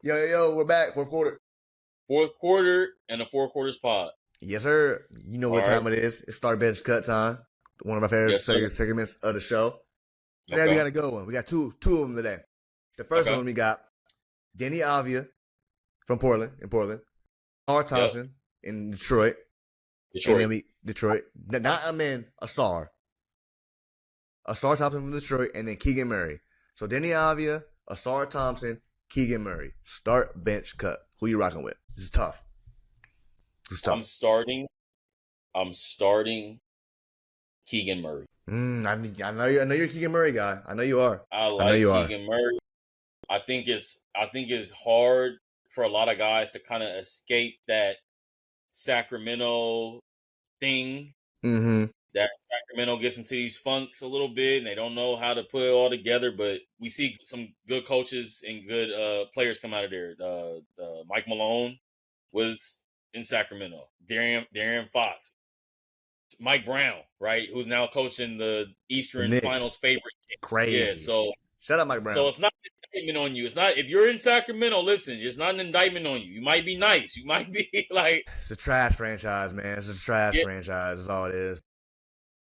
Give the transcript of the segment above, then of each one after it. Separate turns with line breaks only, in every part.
Yo, we're back. Fourth quarter.
Fourth quarter and the four quarters pod.
Yes, sir. You know what time it is. It's start bench cut time. One of my favorite segments of the show. Today we got a good one. We got two of them today. The first one we got Denny Advjia from Portland, Ausar Thompson in Detroit. And then Detroit. Not Ausar. Ausar Thompson from Detroit, and then Keegan Murray. So Denny Advjia, Ausar Thompson, Keegan Murray. Start bench cut. Who you rocking with? This is tough.
I'm starting Keegan Murray.
I know you're a Keegan Murray guy. I know you are.
I like Keegan Murray. I think it's hard for a lot of guys to kind of escape that Sacramento thing.
Mm-hmm.
That Sacramento gets into these funks a little bit, and they don't know how to put it all together. But we see some good coaches and good players come out of there. Mike Malone was in Sacramento. De'Aaron Fox. Mike Brown, right, who's now coaching the Eastern Finals favorite.
Crazy.
Yeah, so
shout out Mike Brown.
So it's not an indictment on you. It's not, if you're in Sacramento, listen, it's not an indictment on you. You might be nice. You might be like,
it's a trash franchise, man. It's a trash franchise. That's all it is.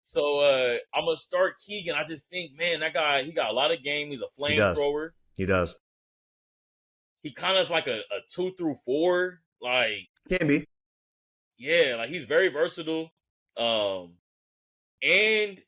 So I'm gonna start Keegan. I just think, man, that guy, he got a lot of game. He's a flamethrower.
He does.
He kind of is like a 2 through 4, like
can be.
Yeah, like he's very versatile. And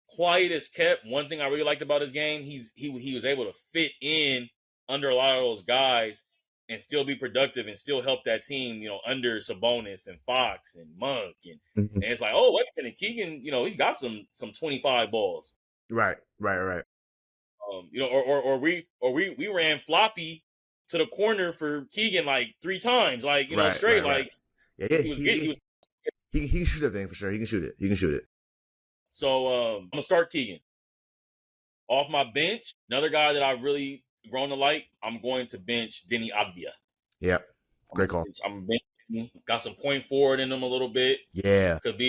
quiet as kept. One thing I really liked about his game, he was able to fit in under a lot of those guys and still be productive and still help that team, under Sabonis and Fox and Monk. And it's like, oh, wait a minute, Keegan, he's got some 25 balls.
Right.
Or we ran floppy to the corner for Keegan like 3 times, like, straight.
Right.
Like,
yeah, he can shoot that thing for sure. He can shoot it.
So I'm gonna start Keegan. Off my bench, another guy that I've really grown to like, I'm going to bench Denny Advjia.
Yeah, great call.
I'm benching. Got some point forward in him a little bit.
Yeah,
could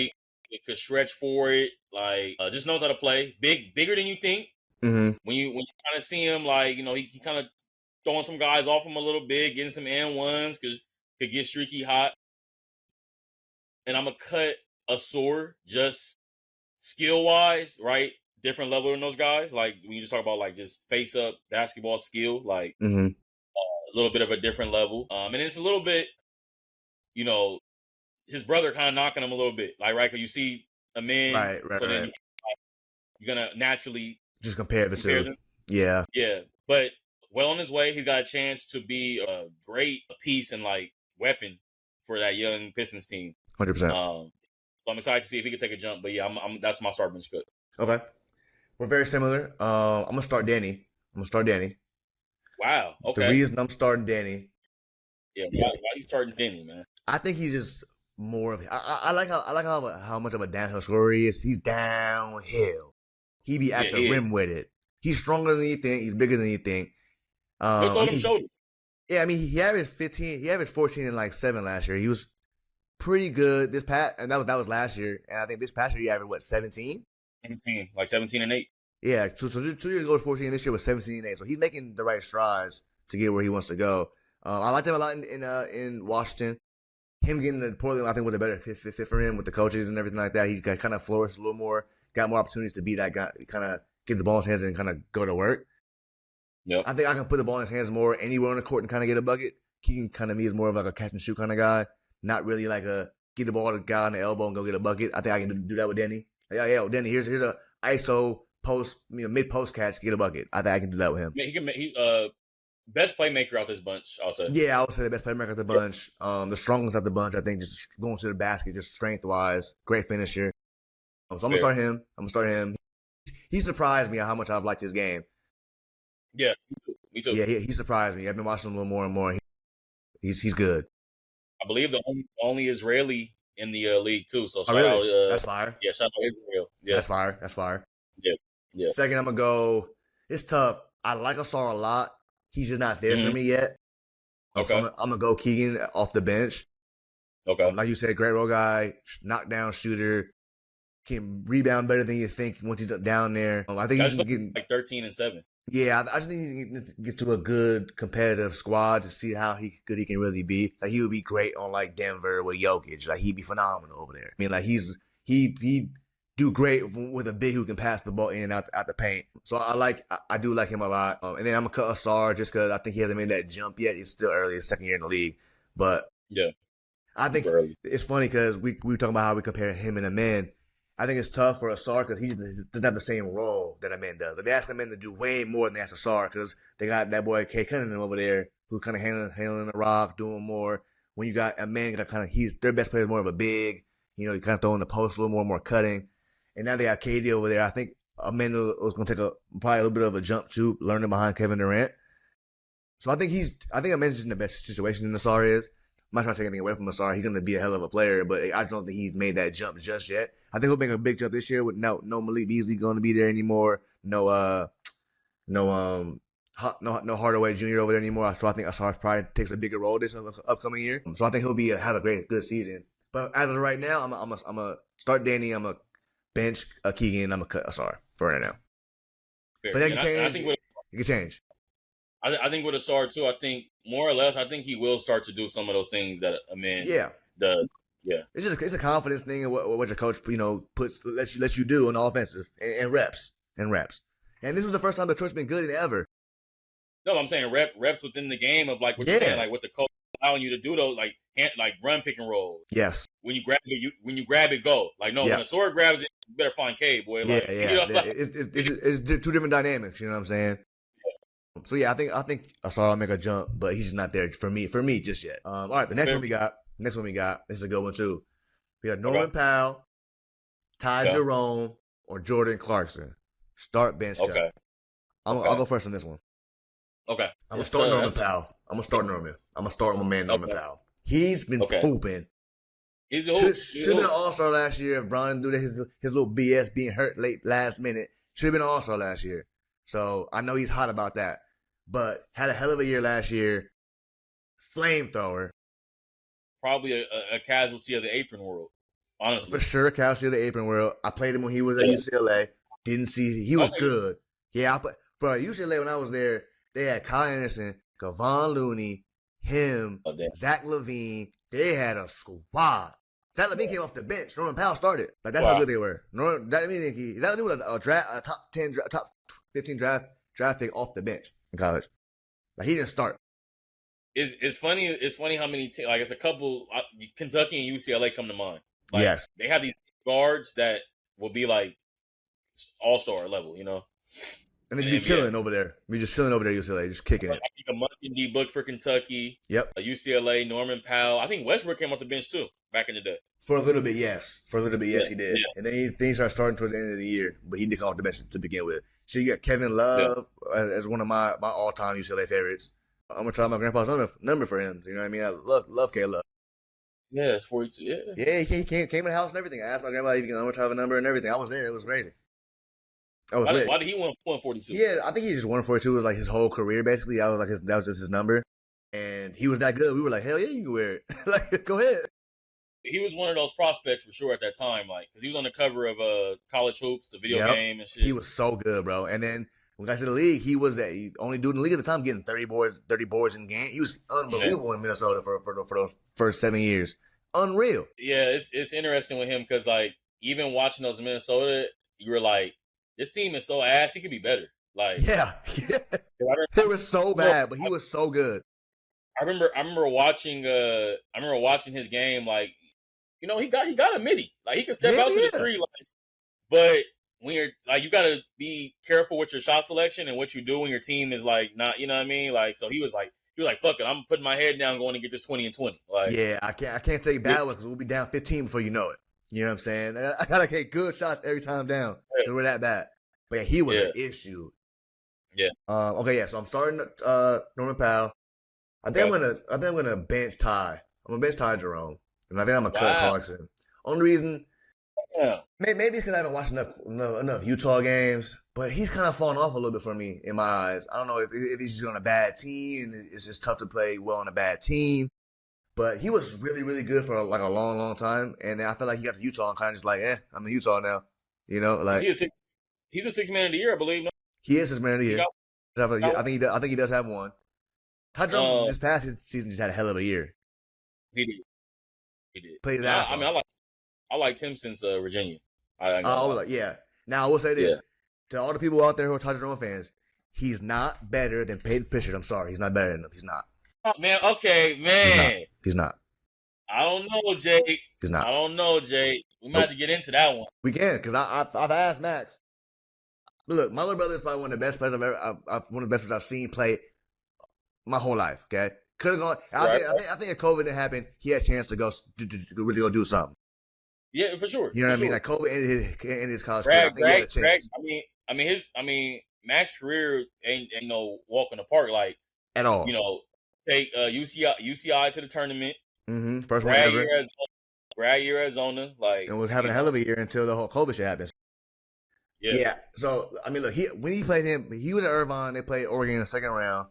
stretch for it. Like just knows how to play. Bigger than you think.
Mm-hmm.
When you kind of see him, like he kind of throwing some guys off him a little bit, getting some and-1s because could get streaky hot. And I'm gonna cut Ausar just skill-wise, right? Different level than those guys. Like when you just talk about like just face-up basketball skill, like a little bit of a different level. And it's a little bit, his brother kind of knocking him a little bit, like right because you see a man,
right.
Then you're gonna naturally
just compare the two.
Them.
Yeah.
But well on his way, he's got a chance to be a great piece and like weapon for that young Pistons team.
100%.
So I'm excited to see if he can take a jump. But yeah, that's my start bench cut.
Okay, we're very similar. I'm gonna start Denny.
Wow. Okay.
The reason I'm starting Denny.
Yeah. Why you starting Denny, man?
I think he's just more of. I like how much of a downhill scorer he is. He's downhill. He be at the rim with it. He's stronger than you think. He's bigger than you think.
Look on them shoulders.
Yeah, I mean he averaged 15. He averaged 14 and like 7 last year. He was pretty good and that was last year. And I think this past year he averaged 17?
17, like 17 and 8.
Yeah, so 2 years ago was 14. This year was 17 and 8. So he's making the right strides to get where he wants to go. I liked him a lot in Washington. Him getting to Portland, I think, was a better fit for him with the coaches and everything like that. He kind of flourished a little more, got more opportunities to be that guy, kind of get the ball in his hands and kind of go to work.
Yep.
I think I can put the ball in his hands more anywhere on the court and kind of get a bucket. Keegan kind of me is more of like a catch and shoot kind of guy. Not really like a get the ball to the guy on the elbow and go get a bucket. I think I can do that with Denny. Yeah, Denny, here's a ISO post, mid post catch, get a bucket. I think I can do that with him.
He best playmaker out this bunch, I'll say.
Yeah, I would say the best playmaker out the bunch. The strongest out the bunch, I think, just going to the basket, just strength wise, great finisher. So I'm gonna start him. He surprised me at how much I've liked his game.
Yeah, me too.
Yeah, he surprised me. I've been watching him a little more and more. He's good.
I believe the only Israeli in the league too. So shout
really?
out.
That's fire.
Yeah, shout out Israel. Yeah,
that's fire.
Yeah.
Second, I'm gonna go. It's tough. I like Ausar a lot. He's just not there for me yet.
Okay.
So I'm gonna go Keegan off the bench.
Okay.
Like you said, great role guy, knockdown shooter, can rebound better than you think once he's down there. I think he's getting
like 13 and 7.
Yeah, I just think he needs to get to a good competitive squad to see how good he can really be. Like he would be great on like Denver with Jokic. Like he'd be phenomenal over there. I mean, like he do great with a big who can pass the ball in and out the paint. So I do like him a lot. And then I'm gonna cut Ausar just because I think he hasn't made that jump yet. He's still early, his second year in the league. But
yeah,
I think it's funny because we were talking about how we compare him and Amen. I think it's tough for Ausar because he doesn't have the same role that Amen does. Like they ask Amen to do way more than they ask Ausar because they got that boy K Cunningham over there who's kind of handling the rock, doing more. When you got Amen, he's their best player is more of a big. You know, he kind of throwing the post a little more cutting. And now they got KD over there. I think Amen was going to take probably a little bit of a jump too, learning behind Kevin Durant. So I think Amen's just in the best situation than Ausar is. I'm not trying to take anything away from Ausar. He's going to be a hell of a player, but I don't think he's made that jump just yet. I think he'll make a big jump this year with no Malik Beasley going to be there anymore. No Hardaway Jr. over there anymore. So I think Ausar probably takes a bigger role this upcoming year. So I think he'll have a good season. But as of right now, I'm gonna start Danny. I'm gonna bench Keegan. I'm gonna cut Ausar for right now.
Fair.
But that can change.
I think it
can change.
I think with Ausar too. I think more or less. I think he will start to do some of those things that Amen does. Yeah,
it's a confidence thing and what your coach lets you do on the offensive and reps. And this was the first time the coach been good in ever.
No, I'm saying reps within the game of like what you're saying, like what the coach allowing you to do those like run pick and roll.
Yes.
When you grab it, go. Like no, when Ausar grabs it, you better find K, boy. Like,
it's two different dynamics. You know what I'm saying? Yeah. So yeah, I think Ausar will make a jump, but he's just not there for me just yet. All right, the next one we got. This is a good one too. We got Norman Powell, Jerome, or Jordan Clarkson. Start bench. Okay. I'll go first on this one.
Okay.
I'm gonna start Norman Powell. I'm gonna start Norman. I'm gonna start my man Norman Powell. He's been hooping. Should have been an All-Star last year if Bron do his little BS being hurt last minute. Should have been an All-Star last year. So I know he's hot about that. But had a hell of a year last year. Flamethrower.
Probably a casualty of the apron world, honestly.
For sure, casualty of the apron world. I played him when he was at UCLA. Didn't see he was good. Yeah, but UCLA when I was there, they had Kyle Anderson, Kevon Looney, him, Zach LaVine. They had a squad. Zach LaVine came off the bench. Norman Powell started. Like that's how good they were. Zach LaVine was a top 10, top 15 draft pick off the bench in college. Like he didn't start.
It's funny. It's funny how many like it's a couple. Kentucky and UCLA come to mind. Like,
yes,
they have these guards that will be like all-star level, you know.
And then you be chilling over there. We just chilling over there, UCLA, just kicking it.
I think a Monkey D book for Kentucky.
Yep.
UCLA, Norman Powell. I think Westbrook came off the bench too back in the day.
For a little bit, yes. He did. Yeah. And then he started starting towards the end of the year, but he did come off the bench to begin with. So you got Kevin Love as one of my all-time UCLA favorites. I'm gonna try my grandpa's number for him. You know what I mean? I love K Love.
Yeah, it's 42.
Yeah, he came in the house and everything. I asked my grandpa if he can try a number and everything. I was there. It was crazy.
Why did he win 142?
Yeah, I think he just 142 was like his whole career basically. That was just his number, and he was that good. We were like, hell yeah, you can wear it. Like, go ahead.
He was one of those prospects for sure at that time, like because he was on the cover of College Hoops, the video game and shit.
He was so good, bro. And then when we got to the league, he was the only dude in the league at the time getting 30 boards in game. He was unbelievable in Minnesota for those first 7 years. Unreal.
Yeah, it's interesting with him because like even watching those in Minnesota, you were like, this team is so ass. He could be better. Like
they were so bad, but he was so good.
I remember watching his game. Like, you know, he got a midi. Like he could step out to the three. Like, but when you're like, you got to be careful with your shot selection and what you do when your team is like not. You know what I mean? Like, so he was like, fuck it, I'm putting my head down, going to get this 20 and 20. Like,
yeah, I can't take bad ones because we'll be down 15 before you know it. You know what I'm saying? I gotta take good shots every time down because we're that bad. But yeah, he was an issue.
Yeah.
Okay. Yeah. So I'm starting Norman Powell. I think I'm gonna bench Ty. I'm gonna bench Ty Jerome, and I think I'm gonna cut Clarkson. Only reason, maybe it's because I haven't watched enough Utah games, but he's kind of fallen off a little bit for me in my eyes. I don't know if he's just on a bad team, and it's just tough to play well on a bad team. But he was really, really good for like a long, long time, and then I felt like he got to Utah and kind of just like, I'm in Utah now, you know, like
he's a six man of the year, I believe. No?
He is 6 man of the year. I think he does have one. Ty Jerome this past season just had a hell of a year.
He did.
Played his ass off.
I mean, I liked him since Virginia.
Yeah. Now I will say this to all the people out there who are Ty Jerome fans: he's not better than Payton Pritchard. I'm sorry, he's not better than him. He's not.
Oh, man, okay, man.
He's not.
I don't know, Jake.
He's not.
I don't know, Jake. We might have to get into that one.
We can, because I've asked Max. Look, my little brother is probably one of the best players one of the best players I've seen play my whole life. Okay, could have gone. I think if COVID didn't happen, he had a chance to really go do something.
Yeah, for sure.
You know what I mean? Like COVID ended his college career.
I mean, Max's career ain't no walk in the park like
at all.
You know, take UCI to the tournament.
Mm-hmm. First one ever.
Grad year Arizona, like,
and was having a hell of a year until the whole COVID shit happened. Yeah. So I mean, look, when he played him, he was at Irvine. They played Oregon in the second round,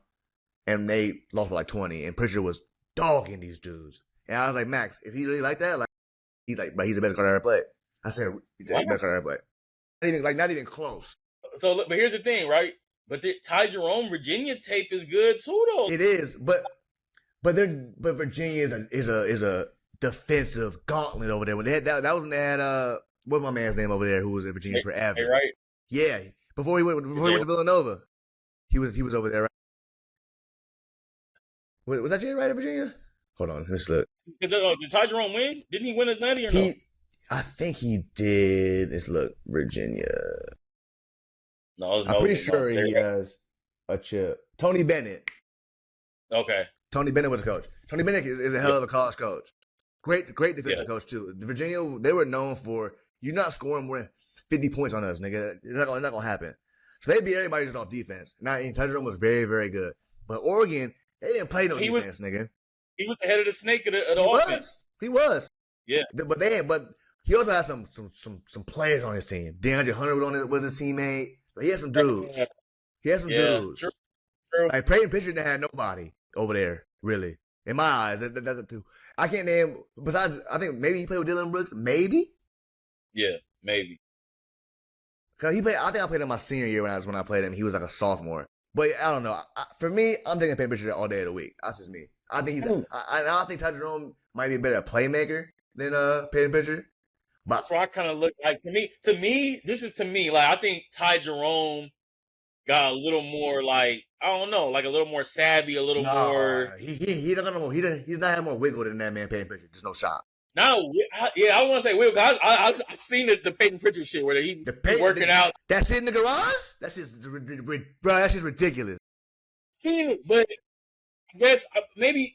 and they lost by like 20. And Pritchard was dogging these dudes. And I was like, Max, is he really like that? Like, he's like, but he's the best guard I ever played. I said, he's the best guard I ever played. Not even close.
So, but here's the thing, right? But the Ty Jerome Virginia tape is good too, though.
It is, but Virginia is a defensive gauntlet over there. When they had that was when they had what's my man's name over there who was at Virginia forever?
Hey, right?
Yeah, before he went to Villanova, he was over there. Right? Was that Jay Wright at Virginia? Hold on, let's look.
Did Ty Jerome win? Didn't he win a 90 or no?
I think he did. Let's look, Virginia.
No,
I'm pretty sure he has a chip. Tony Bennett.
Okay.
Tony Bennett was a coach. Tony Bennett is a hell of a college coach. Great defensive coach too. Virginia, they were known for you're not scoring more than 50 points on us, nigga. It's not gonna happen. So they beat everybody just off defense. Now, Ty Jerome was very, very good. But Oregon, they didn't play no defense, nigga.
He was the head of the snake of the offense.
He was.
Yeah.
But he also had some players on his team. DeAndre Hunter was his teammate. But he had some dudes. Dudes. True. Like Payton Pritchard had nobody over there, really. In my eyes, that's the two. I can't name besides. I think maybe he played with Dylan Brooks. Maybe.
Yeah, maybe.
Cause he played. I think I played him my senior year when I played him. He was like a sophomore. But I don't know. For me, I'm taking Payton Pritchard all day of the week. That's just me. I think I think Ty Jerome might be a better playmaker than Payton Pritchard. But
that's why I kind of look like to me. This is to me like I think Ty Jerome got a little more like I don't know, like a little more savvy, a little more.
He's not having more wiggle than that man Payton Pritchard. Just no shot.
No, yeah, I don't want to say wiggle. I've seen the Payton Pritchard shit where he's working out.
That shit in the garage. That's just ridiculous.
Seen it, but I guess maybe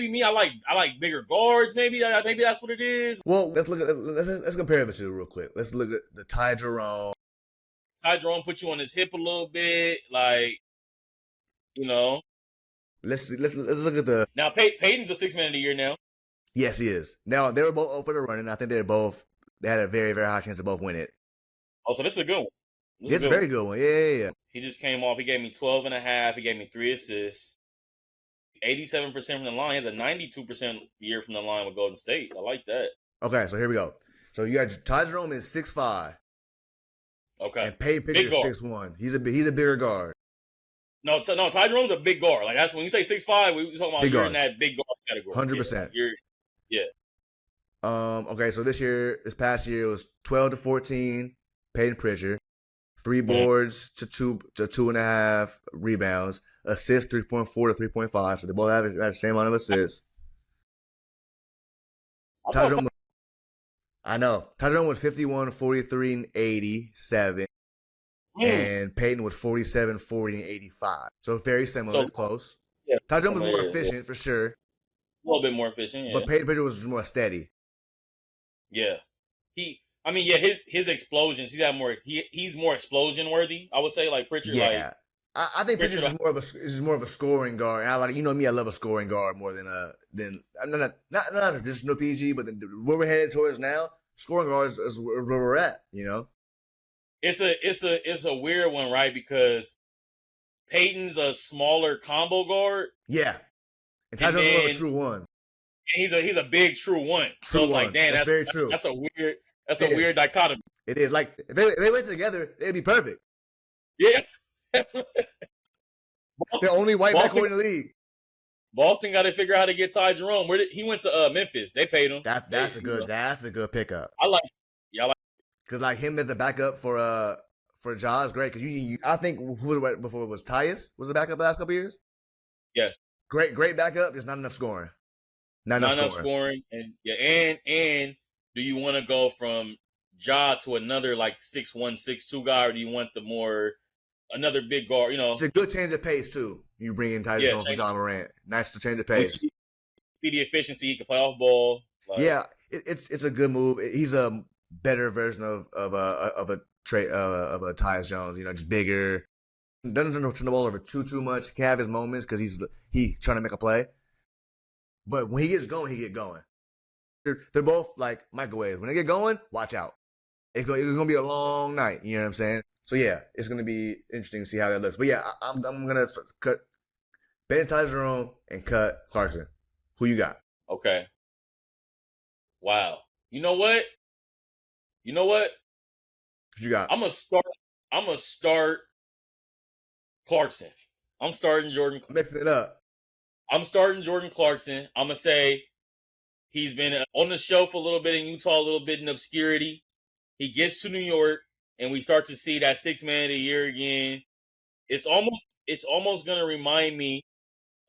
me. I like bigger guards. Maybe that's what it is.
Well, let's compare the two real quick. Let's look at the Ty Jerome.
Ty Jerome put you on his hip a little bit, like, you know.
Let's look at the
now. Payton's a 6 man of the year now.
Yes, he is. Now they were both open to running. I think they had a very, very high chance to both win it.
Oh, so this is a good one.
It's a very good one. Yeah.
He just came off. He gave me 12.5. He gave me 3 assists. 87% from the line. He has a 92% year from the line with Golden State. I like that.
Okay, so here we go. So you got Ty Jerome is 6'5".
Okay.
And Payton Pritchard is 6'1". He's a bigger guard.
No, Ty Jerome's a big guard. Like that's when you say 6'5", we talking about you're in that big guard category.
100%.
Yeah.
Okay, so this past year it was 12-14, Payton Pritchard, 3 boards to 2.5 rebounds, assists 3.4 to 3.5. So they both have the same amount of assists. Ty Jerome was 51, 43, and 87. And Payton was 47, 40, and 85. So very similar, close. Yeah, Ty Jerome was more efficient for sure.
A little bit more efficient, yeah.
But Payton Pritchard was more steady.
Yeah. His explosions, he's more explosion worthy, I would say, like Pritchard.
Yeah. I think Pritchard is more of a scoring guard. And I love a scoring guard more than not a traditional PG, but where we're headed towards now, scoring guards is where we're at, you know?
It's a weird one, right? Because Payton's a smaller combo guard.
Yeah. And Ty Jerome's a true one.
And he's a big true one. So it's like, damn, that's very true. That's a weird dichotomy.
It is. Like if they went together, they'd be perfect.
Yeah.
The only white backcourt in the league.
Boston got to figure out how to get Ty Jerome. He went to Memphis. They paid him.
That's a good pickup.
I like. Yeah, I like.
Because like him as a backup for Ja is great. Because I think who was before it was Tyus was the backup the last couple years.
Yes.
Great backup. Just not enough scoring. Not enough
scoring. And do you want to go from Ja to another like 6'1", 6'2" guy, or do you want another big guard?
It's a good change of pace too. You bring in Tyus Jones from John Morant. Nice to change the pace.
See the efficiency. He can play off ball.
It's a good move. He's a better version of a Tyus Jones. Just bigger. Doesn't turn the ball over too much. He can have his moments because he's trying to make a play. But when he gets going, he get going. They're both like microwaves. When they get going, watch out. It's gonna be a long night. You know what I'm saying? So yeah, it's gonna be interesting to see how that looks. But yeah, I'm gonna cut bench Ty Jerome and cut Clarkson. Who you got?
Okay. Wow. You know what?
What you got?
I'm gonna start Clarkson. I'm starting Jordan.
Mixing it up.
I'm starting Jordan Clarkson. I'm gonna say he's been on the show for a little bit in Utah, a little bit in obscurity. He gets to New York, and we start to see that 6 man of the year again. It's almost gonna remind me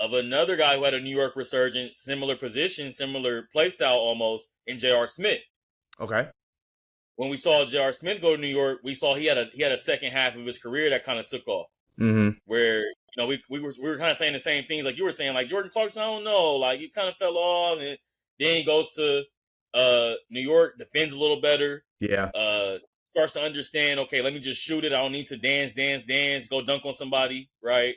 of another guy who had a New York resurgence, similar position, similar play style almost, in J.R. Smith.
Okay.
When we saw J.R. Smith go to New York, we saw he had a second half of his career that kind of took off.
Mm-hmm.
Where we were kind of saying the same things like you were saying, like Jordan Clarkson, I don't know, like he kind of fell off, and then he goes to New York, defends a little better.
Yeah.
Starts to understand, okay, let me just shoot it. I don't need to dance, go dunk on somebody, right?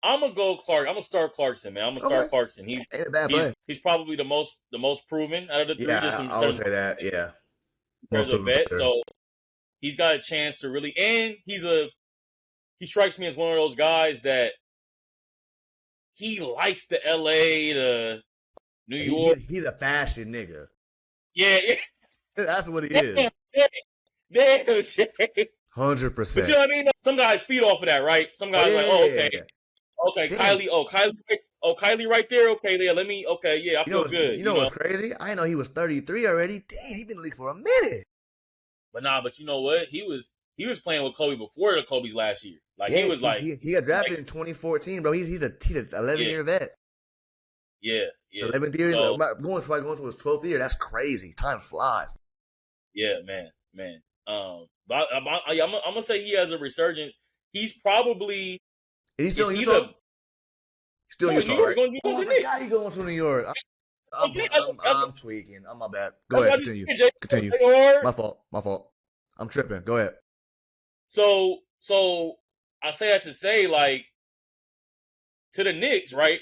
I'm gonna start Clarkson, man. I'm gonna start Clarkson. He's probably the most proven out of the three.
Yeah, I would say that. Yeah,
there's a vet, so he's got a chance to really. And he strikes me as one of those guys that he likes the LA to New York.
He's a fashion nigga.
Yeah,
that's what he is.
Damn, Jay.
100%.
But you know what I mean? Some guys feed off of that, right? Some guys okay,
damn.
Kylie right there. Okay, yeah, I feel good.
You know what's crazy? I didn't know he was 33 already. Dang, he been in the league for a minute.
But you know what? He was playing with Kobe before the Kobe's last year. Like he was like
he got drafted in 2014, bro. He's a 11-year vet.
Yeah.
11th year, going to his 12th year. That's crazy. Time flies.
Yeah, man. But I'm gonna say he has a resurgence. He's probably.
Is he still in Utah? Still in Utah, right? He going to New York. I'm tweaking. I'm my bad. Go ahead. Continue. My fault. I'm tripping. Go ahead.
So I say that to say, like, to the Knicks, right?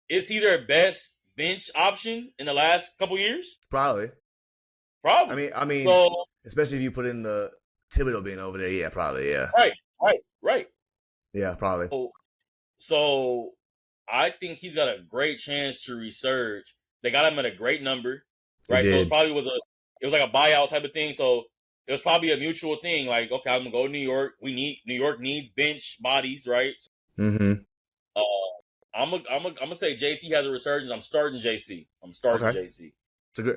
Is he their best bench option in the last couple years?
Probably. I mean, so, especially if you put in the Thibodeau being over there. Yeah, probably. Yeah.
Right.
Yeah, probably.
So I think he's got a great chance to resurge. They got him at a great number, right? So it probably was like a buyout type of thing. So it was probably a mutual thing. Like, okay, I'm gonna go to New York. New York needs bench bodies, right?
Mm-hmm.
I'm gonna say JC has a resurgence. I'm starting JC. JC.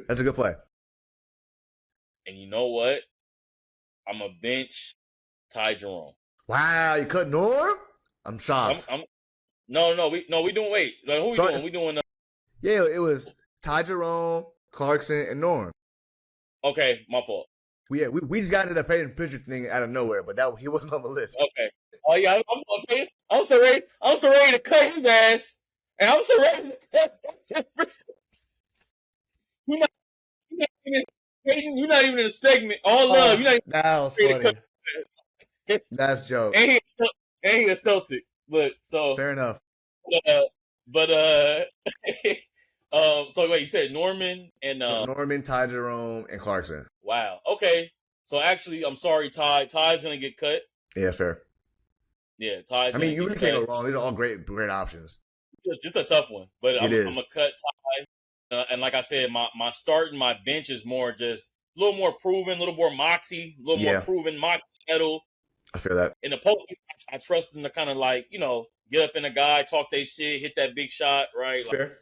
That's a good play.
And you know what? I'm a bench Ty Jerome.
Wow, you cut Norm? I'm shocked.
We doing. Wait, like, who we doing? We doing.
Yeah, it was Ty Jerome, Clarkson, and Norm.
Okay, my fault.
We just got into the Payton Pritchard thing out of nowhere, but he wasn't on the list.
Okay. Oh yeah, I'm okay. I'm so ready to cut his ass, and I'm so ready to. You're not even in a segment. All love. You're not even.
That was funny. That's joke.
And he a Celtic, but so
fair enough.
So wait, you said Norman and
Norman, Ty Jerome, and Clarkson.
Wow. Okay. So actually, I'm sorry, Ty. Ty's gonna get cut.
Yeah, fair.
Yeah, Ty's.
I mean, you really can't go wrong. These are all great options.
It's a tough one, but I'm gonna cut Ty. And like I said, my start and my bench is more just a little more proven, a little more moxie, a little more proven moxie metal.
I feel that.
In the post, I trust him to kind of like, get up in a guy, talk their shit, hit that big shot, right? Like,
fair.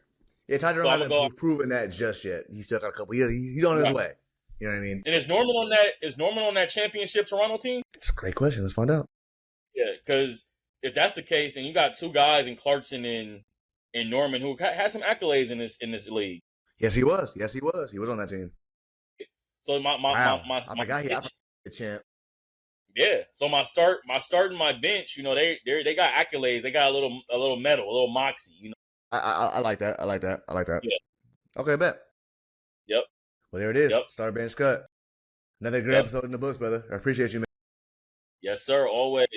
Yeah, Ty Jerome hasn't proven that just yet. He's still got a couple years. He's on his way. You know what I mean?
And is Norman on that championship Toronto team?
It's a great question. Let's find out.
Yeah, because if that's the case, then you got two guys in Clarkson and Norman who had some accolades in this league.
Yes, he was. He was on that team.
So my
champ.
Yeah. So my start and my bench, you know, they got accolades. They got a little medal, a little moxie, you know.
I like that.
Yeah.
Okay, bet.
Yep.
Well, there it is.
Yep.
Start bench cut. Another great episode in the books, brother. I appreciate you, man.
Yes, sir. Always.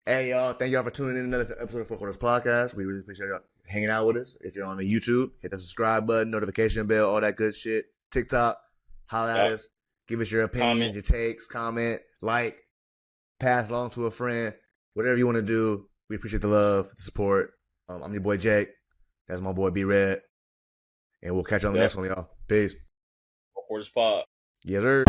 Hey, y'all. Thank y'all for tuning in to another episode of Four Quarters Podcast. We really appreciate y'all hanging out with us. If you're on the YouTube, hit the subscribe button, notification bell, all that good shit. TikTok, holla at us. Give us your opinions, your takes, comment, like, pass along to a friend. Whatever you want to do. We appreciate the love, the support. I'm your boy, Jake. That's my boy, B-Red. And we'll catch you on the next one, y'all. Peace.
Four Quarters Pod.
Yes, sir.